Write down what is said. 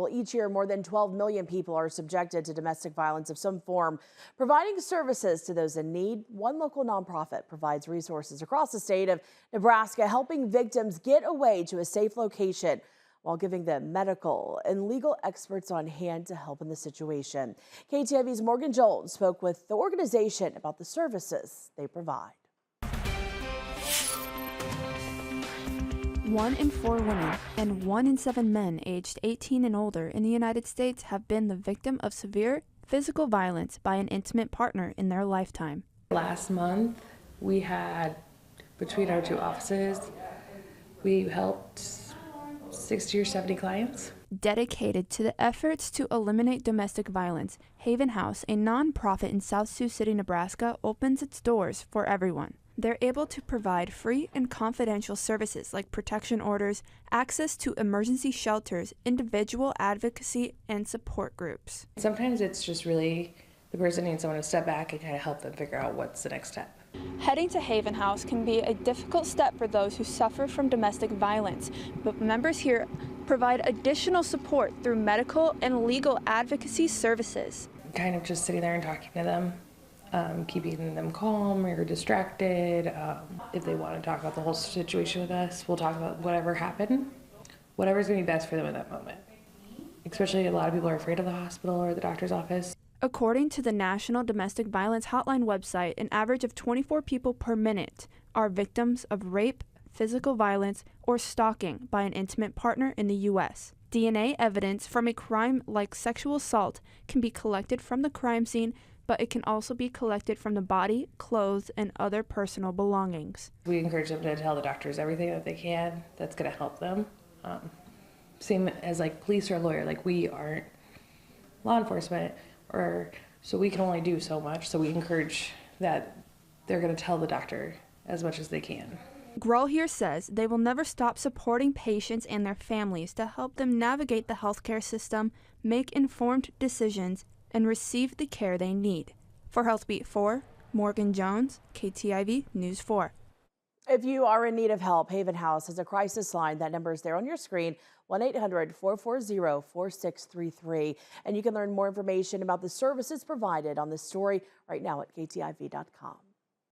Well, each year, more than 12 million people are subjected to domestic violence of some form. Providing services to those in need, one local nonprofit provides resources across the state of Nebraska, helping victims get away to a safe location while giving them medical and legal experts on hand to help in the situation. KTIV's Morgan Jones spoke with the organization about the services they provide. 1 in 4 women and 1 in 7 men aged 18 and older in the United States have been the victim of severe physical violence by an intimate partner in their lifetime. Last month, we had, between our two offices, we helped 60 or 70 clients. Dedicated to the efforts to eliminate domestic violence, Haven House, a nonprofit in South Sioux City, Nebraska, opens its doors for everyone. They're able to provide free and confidential services like protection orders, access to emergency shelters, individual advocacy, and support groups. Sometimes it's just really the person needs someone to step back and kind of help them figure out what's the next step. Heading to Haven House can be a difficult step for those who suffer from domestic violence, but members here provide additional support through medical and legal advocacy services. Kind of just sitting there and talking to them. Keeping them calm or distracted. If they want to talk about the whole situation with us, we'll talk about whatever happened, whatever's going to be best for them in that moment. Especially a lot of people are afraid of the hospital or the doctor's office. According to the National Domestic Violence Hotline website, an average of 24 people per minute are victims of rape, physical violence, or stalking by an intimate partner in the U.S. DNA evidence from a crime like sexual assault can be collected from the crime scene, but it can also be collected from the body, clothes, and other personal belongings. We encourage them to tell the doctors everything that they can that's going to help them. Same as like police or a lawyer, like we aren't law enforcement, so we can only do so much. So we encourage that they're going to tell the doctor as much as they can. Grull here says they will never stop supporting patients and their families to help them navigate the healthcare system, make informed decisions, and receive the care they need. For Healthbeat 4, Morgan Jones, KTIV News 4. If you are in need of help, Haven House has a crisis line. That number is there on your screen, 1-800-440-4633. And you can learn more information about the services provided on this story right now at KTIV.com.